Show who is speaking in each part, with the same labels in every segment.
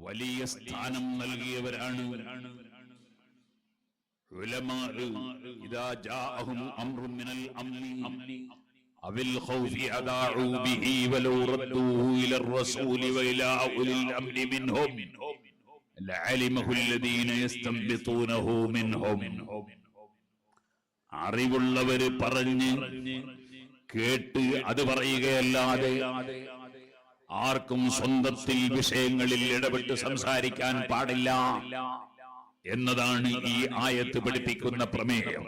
Speaker 1: വലിയ സ്ഥാനം നൽകിയവരാണ് ഉലമാ. ഇദാ ജാഅഹും അംറുൻ മിനൽ അംനി അവിൽ ഖൗഫി അദാഉ ബിഹി വലൗ റദ്ദൂഹു ഇലർ റസൂലി വഇലാ ഉലിൽ അംരി മിൻഹും ലഅലിമഹു അല്ലദീന യസ്തംബിതൂനഹു മിൻഹും. അറിവുള്ളവര് പറഞ്ഞ് കേട്ട് അത് പറയുകയല്ലാതെ ആർക്കും സ്വന്തത്തിൽ വിഷയങ്ങളിൽ ഇടപെട്ട് സംസാരിക്കാൻ പാടില്ല എന്നതാണ് ഈ ആയത്ത് പഠിപ്പിക്കുന്ന പ്രമേയം.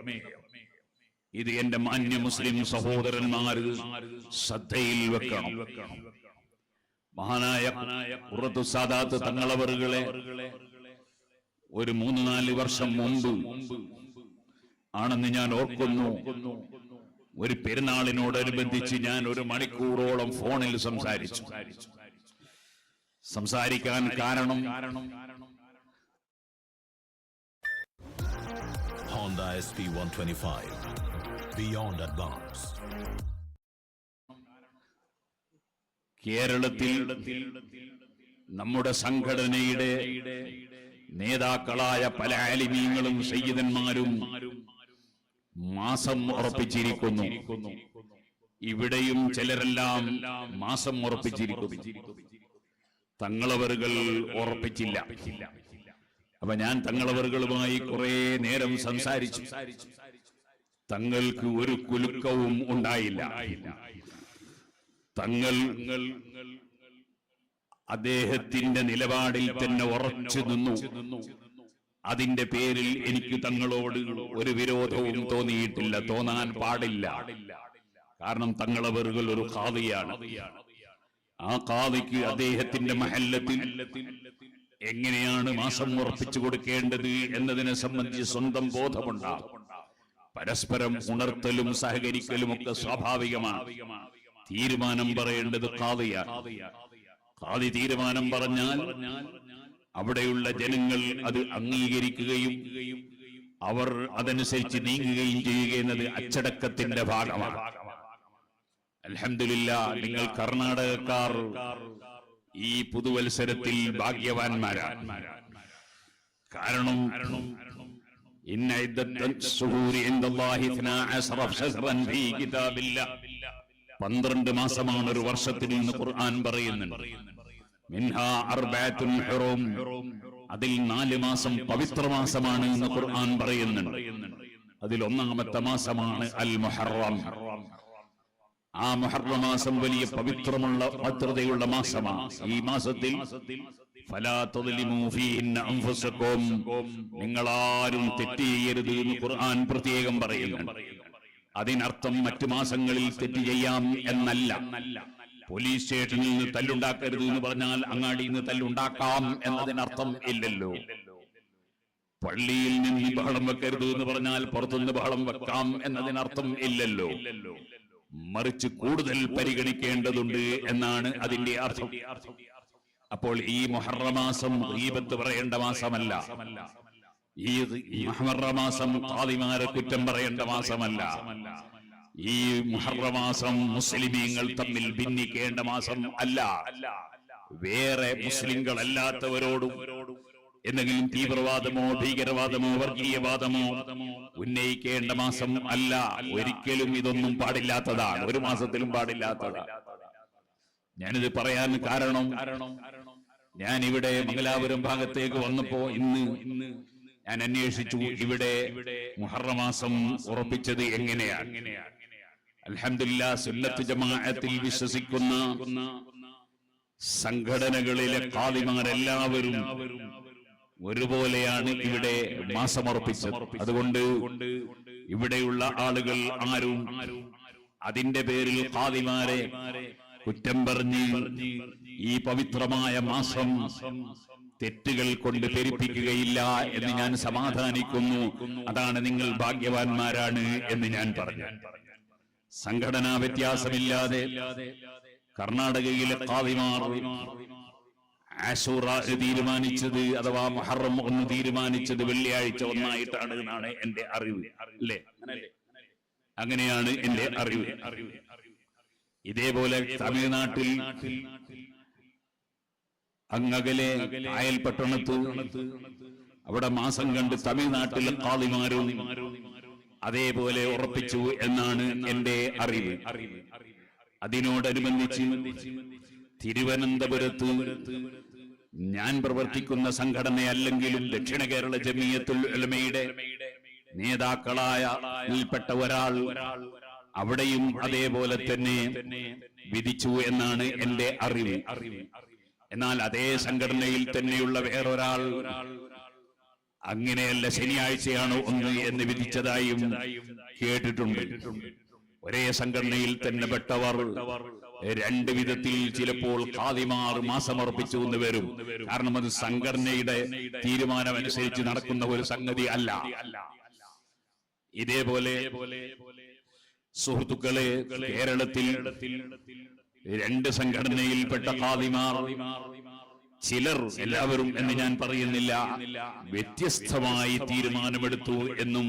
Speaker 1: ഇത് എന്റെ മാന്യ മുസ്ലിം സഹോദരന്മാർ ശ്രദ്ധയിൽ വെക്കണം. മഹാനായ ഖുറത്തു സാദാത്ത് തങ്ങളവറുകളെ ഒരു 3-4 വർഷം മുമ്പ് ആണെന്ന് ഞാൻ ഓർക്കുന്നു, ഒരു പെരുന്നാളിനോടനുബന്ധിച്ച് ഞാൻ 1 മണിക്കൂറോളം ഫോണിൽ സംസാരിക്കാൻ കാരണം
Speaker 2: Honda SP125 Beyond Advance.
Speaker 1: കേരളത്തിൽ നമ്മുടെ സംഘടനയുടെ നേതാക്കളായ പല ആലിമീങ്ങളും സയ്യിദന്മാരും മാസം ഉറപ്പിച്ചിരിക്കുന്നു. ഇവിടെയും ചിലരെല്ലാം മാസം ഉറപ്പിച്ചിരിക്കുന്നു. തങ്ങളവറുകൾ ഉറപ്പിച്ചില്ല. അപ്പൊ ഞാൻ തങ്ങളവറുകളുമായി കുറെ നേരം സംസാരിച്ചു. തങ്ങൾക്ക് ഒരു കുലുക്കവും ഉണ്ടായില്ല. തങ്ങൾ അദ്ദേഹത്തിന്റെ നിലപാടിൽ തന്നെ ഉറച്ചു നിന്നു. അതിന്റെ പേരിൽ എനിക്ക് തങ്ങളോട് ഒരു വിരോധവും തോന്നിയിട്ടില്ല, തോന്നാൻ പാടില്ല. കാരണം തങ്ങളവറുകൾ ഒരു ഖാദിയാണ്. ആ ഖാദിക്ക് അദ്ദേഹത്തിന്റെ മഹല്ലത്തിൽ എങ്ങനെയാണ് മാസം ഉറപ്പിച്ചു കൊടുക്കേണ്ടത് എന്നതിനെ സംബന്ധിച്ച് സ്വന്തം ബോധമുണ്ടാകും. പരസ്പരം ഉണർത്തലും സഹകരിക്കലും ഒക്കെ സ്വാഭാവികമാണ്. തീരുമാനം പറയേണ്ടത് ഖാദിയാണ്. ഖാദി തീരുമാനം പറഞ്ഞാൽ അവിടെയുള്ള ജനങ്ങൾ അത് അംഗീകരിക്കുകയും അവർ അതനുസരിച്ച് നീങ്ങുകയും ചെയ്യുക എന്നത് അച്ചടക്കത്തിന്റെ ഭാഗമാണ്. അൽഹംദുലില്ലാ, നിങ്ങൾ കർണാടകക്കാർ ഈ പുതുവത്സരത്തിൽ ഭാഗ്യവാന്മാരാണ്. കാരണം 12 മാസമാണ് ഒരു വർഷത്തിൽ നിന്ന് ഖുർആൻ പറയുന്നുണ്ട്. മിൻഹാ അർബഅത്തുൻ ഹുറൂം, അതിൽ 4 മാസം പവിത്രമാസമാണ് എന്ന് ഖുർആൻ പറയുന്നുണ്ട്. അതിൽ 1-ാമത്തെ മാസമാണ് അൽ മുഹറം. ആ മുഹറം മാസം വലിയ പവിത്രമുള്ള പവിത്രതയുള്ള മാസമാണ്. ഈ മാസത്തിൽ ഫലാ തദ്ലിമൂ ഫീഹിന്ന അൻഫുസകും, നിങ്ങളാരും തെറ്റ് ചെയ്യരുത് എന്ന് ഖുർആൻ പ്രത്യേകം പറയുന്നുണ്ട്. അതിനർത്ഥം മറ്റു മാസങ്ങളിൽ തെറ്റ് ചെയ്യാം എന്നല്ല. പോലീസ് സ്റ്റേഷനിൽ നിന്ന് തല്ലുണ്ടാക്കരുത് എന്ന് പറഞ്ഞാൽ അങ്ങാടിയിൽ നിന്ന് തല്ലുണ്ടാക്കാം എന്നതിനർത്ഥം ഇല്ലല്ലോ. പള്ളിയിൽ നിന്ന് ബഹളം വെക്കരുത് എന്ന് പറഞ്ഞാൽ പുറത്തുനിന്ന് ബഹളം വെക്കാം എന്നതിനർത്ഥം ഇല്ലല്ലോ. മറിച്ച് കൂടുതൽ പരിഗണിക്കേണ്ടതുണ്ട് എന്നാണ് അതിന്റെ അർത്ഥം. അപ്പോൾ ഈ മുഹറം മാസം ഗീബത്ത് പറയേണ്ട മാസമല്ല. ഈ മുഹറം മാസം ഖാദിമാരെ കുറ്റം പറയേണ്ട മാസമല്ല. ഈ മുഹറം മാസം മുസ്ലിമീങ്ങൾ തമ്മിൽ ഭിന്നിക്കേണ്ട മാസം അല്ല. വേറെ മുസ്ലിങ്ങൾ അല്ലാത്തവരോടും എന്തെങ്കിലും തീവ്രവാദമോ ഭീകരവാദമോ വർഗീയവാദമോ ഉന്നയിക്കേണ്ട മാസം അല്ല. ഒരിക്കലും ഇതൊന്നും പാടില്ലാത്തതാണ്, ഒരു മാസത്തിലും പാടില്ലാത്തതാണ്. ഞാനിത് പറയാൻ കാരണം ഞാൻ ഇവിടെ മംഗലാപുരം ഭാഗത്തേക്ക് വന്നപ്പോ ഇന്ന് ഞാൻ അന്വേഷിച്ചു ഇവിടെ മുഹറം മാസം ഉറപ്പിച്ചത് എങ്ങനെയാണ്. അൽഹംദുലില്ലാ, സുന്നത്ത് ജമാഅത്തിൽ വിശ്വസിക്കുന്ന സംഘടനകളിലെ ഖാദിമാരെല്ലാവരും ഒരുപോലെയാണ് ഇവിടെ മാസമുറപ്പിച്ചത്. അതുകൊണ്ട് ഇവിടെയുള്ള ആളുകൾ ആരും അതിന്റെ പേരിൽ ഖാദിമാരെ കുറ്റം പറഞ്ഞ് ഈ പവിത്രമായ മാസം തെറ്റുകൾ കൊണ്ട് പെരുപ്പിക്കുകയില്ല എന്ന് ഞാൻ സമാധാനിക്കുന്നു. അതാണ് നിങ്ങൾ ഭാഗ്യവാന്മാരാണ് എന്ന് ഞാൻ പറഞ്ഞു. സംഘടനാ വ്യത്യാസമില്ലാതെ കർണാടകയിലെ ഖാദിമാർ ആശൂറ തീരുമാനിച്ചത് അഥവാ മുഹറം 1 തീരുമാനിച്ചത് വെള്ളിയാഴ്ച 1 എന്നാണ് എന്റെ അറിവ്. അല്ലേ? അങ്ങനെയാണ് എന്റെ അറിവ്. ഇതേപോലെ തമിഴ്നാട്ടിൽ അങ്ങകലെ അയൽ പട്ടണത്ത് അവിടെ മാസം കണ്ട് തമിഴ്നാട്ടിലെ ഖാദിമാരും അതേപോലെ ഉറപ്പിച്ചു എന്നാണ് എന്റെ അറിവ്. അതിനോടനുബന്ധിച്ച് തിരുവനന്തപുരത്ത് ഞാൻ പ്രവർത്തിക്കുന്ന സംഘടനയല്ലെങ്കിലും ദക്ഷിണ കേരള ജമിയത്തുൽ ഉലമയുടെ നേതാക്കളായ പ്പെട്ട ഒരാൾ അവിടെയും അതേപോലെ തന്നെ വിധിച്ചു എന്നാണ് എന്റെ അറിവ്. എന്നാൽ അതേ സംഘടനയിൽ തന്നെയുള്ള വേറൊരാൾ അങ്ങനെയല്ല, ശനിയാഴ്ചയാണ് ഒന്ന് എന്ന് വിധിച്ചതായും കേട്ടിട്ടുണ്ട്. ഒരേ സംഘടനയിൽ തന്നെ പെട്ടവർ രണ്ട് വിധത്തിൽ ചിലപ്പോൾ ഖാദിമാർ മാസമർപ്പിച്ചു എന്ന് വരും. കാരണം അത് സംഘടനയുടെ തീരുമാനമനുസരിച്ച് നടക്കുന്ന ഒരു സംഗതി അല്ല. ഇതേപോലെ സുഹൃത്തുക്കളെ, കേരളത്തിൽ രണ്ട് സംഘടനയിൽപ്പെട്ട ഖാദിമാർ ചിലർ, എല്ലാവരും എന്ന് ഞാൻ പറയുന്നില്ല, വ്യത്യസ്തമായി തീരുമാനമെടുത്തു എന്നും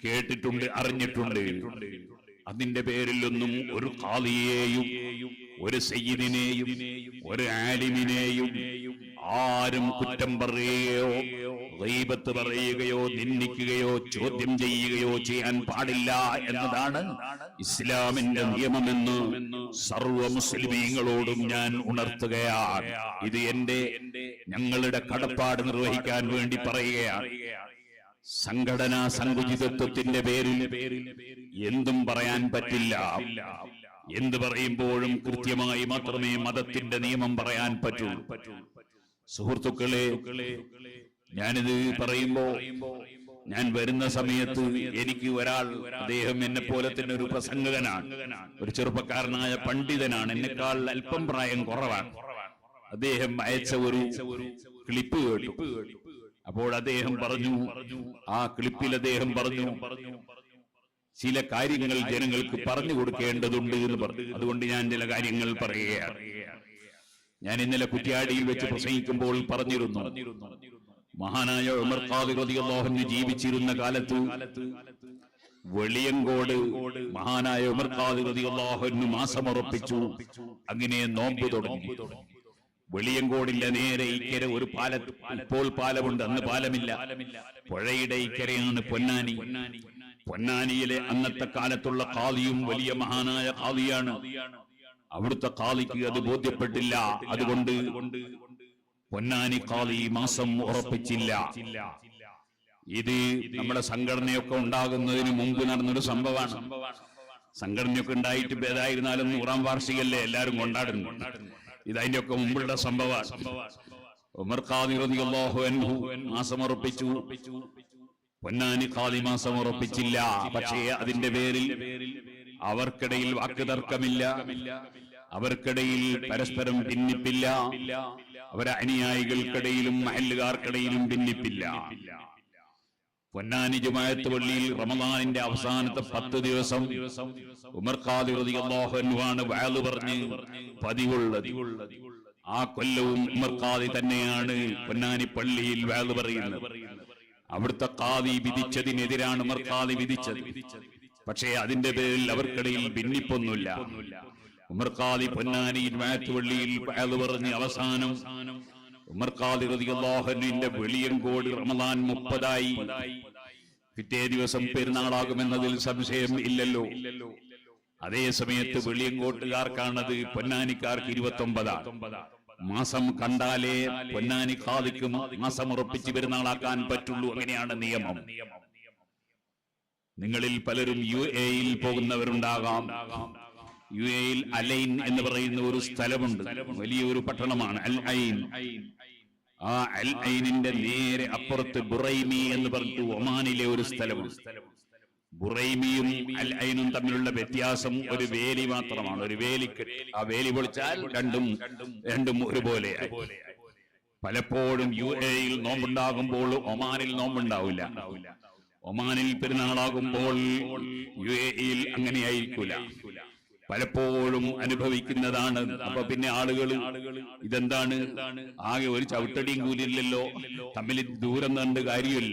Speaker 1: കേട്ടിട്ടുണ്ട്, അറിഞ്ഞിട്ടുണ്ട്. അതിന്റെ പേരിലൊന്നും ഒരു ഖാദിയെയും ഒരു സയ്യിദിനെയും ഒരു ആലിമിനെയും ആരും കുറ്റം പറയുകയോ ഗീബത്ത് പറയുകയോ നിന്ദിക്കുകയോ ചോദ്യം ചെയ്യുകയോ ചെയ്യാൻ പാടില്ല എന്നതാണ് ഇസ്ലാമിന്റെ നിയമമെന്ന് സർവ മുസ്ലിമീങ്ങളോടും ഞാൻ ഉണർത്തുകയാണ്. ഇത് ഞങ്ങളുടെ കടപ്പാട് നിർവഹിക്കാൻ വേണ്ടി പറയുകയാണ്. സംഘടനാ സങ്കുചിതത്വത്തിന്റെ പേരിൽ എന്തും പറയാൻ പറ്റില്ല. എന്ത് പറയുമ്പോഴും കൃത്യമായി മാത്രമേ മതത്തിന്റെ നിയമം പറയാൻ പറ്റൂ. സുഹൃത്തുക്കളെ, ഞാനിത് പറയുമ്പോ ഞാൻ വരുന്ന സമയത്ത് എനിക്ക് ഒരാൾ, അദ്ദേഹം എന്നെ പോലെ തന്നെ ഒരു പ്രസംഗകനാണ്, ഒരു ചെറുപ്പക്കാരനായ പണ്ഡിതനാണ്, എന്നെക്കാൾ അല്പം പ്രായം കുറവാണ്. അദ്ദേഹം അയച്ച ഒരു ക്ലിപ്പ് കേട്ടു. അപ്പോൾ അദ്ദേഹം പറഞ്ഞു, ആ ക്ലിപ്പിൽ അദ്ദേഹം പറഞ്ഞു, ചില കാര്യങ്ങൾ ജനങ്ങൾക്ക് പറഞ്ഞു കൊടുക്കേണ്ടതുണ്ട് എന്ന് പറഞ്ഞു. അതുകൊണ്ട് ഞാൻ ചില കാര്യങ്ങൾ പറയുകയാണ്. ഞാൻ ഇന്നലെ കുറ്റ്യാടിയിൽ വെച്ച് പ്രസംഗിക്കുമ്പോൾ പറഞ്ഞിരുന്നു, മഹാനായ ഉമർ ഖാദി റളിയല്ലാഹു അൻഹു ജീവിച്ചിരുന്ന കാലത്ത് വെളിയങ്കോട് മഹാനായ ഉമർ ഖാദി റളിയല്ലാഹു അൻഹു മാസമുറപ്പിച്ചു. അങ്ങനെ നോമ്പ് തുടങ്ങി. വെളിയങ്കോടിന്റെ നേരെ ഇക്കരെ ഒരു ഇപ്പോൾ പാലമുണ്ട്, അന്ന് പാലമില്ല. പുഴയുടെ ഇക്കരെയാണ് പൊന്നാനി. പൊന്നാനിയിലെ അന്നത്തെ കാലത്തുള്ള ഖാദിയും വലിയ മഹാനായ ഖാദിയാണ്. അവിടുത്തെ ഖാദിക്ക് അത് ബോധ്യപ്പെട്ടില്ല. അതുകൊണ്ട് പൊന്നാനി ഖാദി മാസം ഉറപ്പിച്ചില്ല. ഇത് നമ്മുടെ സംഘടനയൊക്കെ ഉണ്ടാകുന്നതിന് മുമ്പ് നടന്നൊരു സംഭവമാണ്. സംഘടനയൊക്കെ ഉണ്ടായിട്ട് ഏതായിരുന്നാലും 100ാം വാർഷികല്ലേ എല്ലാവരും കൊണ്ടാടുന്നു. ഇതതിന്റെ ഒക്കെ മുമ്പുള്ള സംഭവമാണ്. ഉമർ ഖാദി റളിയല്ലാഹു അൻഹു മാസമുറപ്പിച്ചു. പൊന്നാനി ഖാദി മാസമുറപ്പിച്ചില്ല. പക്ഷേ അതിന്റെ പേരിൽ അവർക്കിടയിൽ വാക്കുതർക്കമില്ല, അവർക്കിടയിൽ പരസ്പരം ഭിന്നിപ്പില്ല, അവരെ അനുയായികൾക്കിടയിലും മഹല്ലുകാർക്കിടയിലും ഭിന്നിപ്പില്ല. പൊന്നാനി ജുമാഅത്ത് പള്ളിയിൽ റമദാനിന്റെ അവസാനത്തെ 10 ദിവസം ഉമർ ഖാദി റളിയല്ലാഹു അൻഹു ആണ് വഅദ് പറഞ്ഞ് പതിവുള്ളത്. ആ കൊല്ലവും ഉമർ ഖാദി തന്നെയാണ് പൊന്നാനി പള്ളിയിൽ വഅദ് പറയുന്നത്. അവിടുത്തെ ഖാദി വിധിച്ചതിനെതിരാണ് ഉമർ ഖാദി വിധിച്ചത്. പക്ഷേ അതിന്റെ പേരിൽ അവർക്കിടയിൽ ഭിന്നിപ്പൊന്നുമില്ല. ഉമർ ഖാദി പൊന്നാനി ജുമാഅത്ത് പള്ളിയിൽ വഅദ് പറഞ്ഞ് അവസാനം ഉമർ ഖാദി റളിയല്ലാഹു അൻഹുവിന്റെ വെളിയങ്കോട് റമദാൻ 30ആയി. പിറ്റേ ദിവസം പെരുന്നാളാകുമെന്നതിൽ സംശയം ഇല്ലല്ലോ. അതേ സമയത്ത് വെളിയങ്കോട്ടുകാർക്കാണത്, പൊന്നാനിക്കാർക്ക് 29. മാസം കണ്ടാലേ പൊന്നാനി ഖാദിക്ക് മാസം ഉറപ്പിച്ച് പെരുന്നാളാക്കാൻ പറ്റുള്ളൂ. അങ്ങനെയാണ് നിയമം. നിങ്ങളിൽ പലരും UAE പോകുന്നവരുണ്ടാകാം. UAE അലൈൻ എന്ന് പറയുന്ന ഒരു സ്ഥലമുണ്ട്, വലിയൊരു പട്ടണമാണ് അൽ ഐൻ. ആ അൽ ഐനിന്റെ നേരെ അപ്പുറത്ത് ബുറൈമി എന്ന് പറഞ്ഞിട്ട് ഒമാനിലെ ഒരു സ്ഥലമുണ്ട്. ബുറൈമിയും അൽ ഐനും തമ്മിലുള്ള വ്യത്യാസം ഒരു വേലി മാത്രമാണ്, ഒരു വേലിക്കെട്ട്. ആ വേലി പൊളിച്ചാൽ രണ്ടും ഒരുപോലെ. പലപ്പോഴും UAE നോമ്പുണ്ടാകുമ്പോൾ ഒമാനിൽ നോമ്പുണ്ടാവില്ല. ഒമാനിൽ പെരുന്നാളാകുമ്പോൾ UAE അങ്ങനെയായിരിക്കില്ല. പലപ്പോഴും അനുഭവിക്കുന്നതാണ്. അപ്പൊ പിന്നെ ആളുകൾ ഇതെന്താണ്, ആകെ ഒരു ചവിട്ടടിയും കൂലില്ലല്ലോ, തമ്മിൽ ദൂരം കണ്ട് കാര്യമില്ല.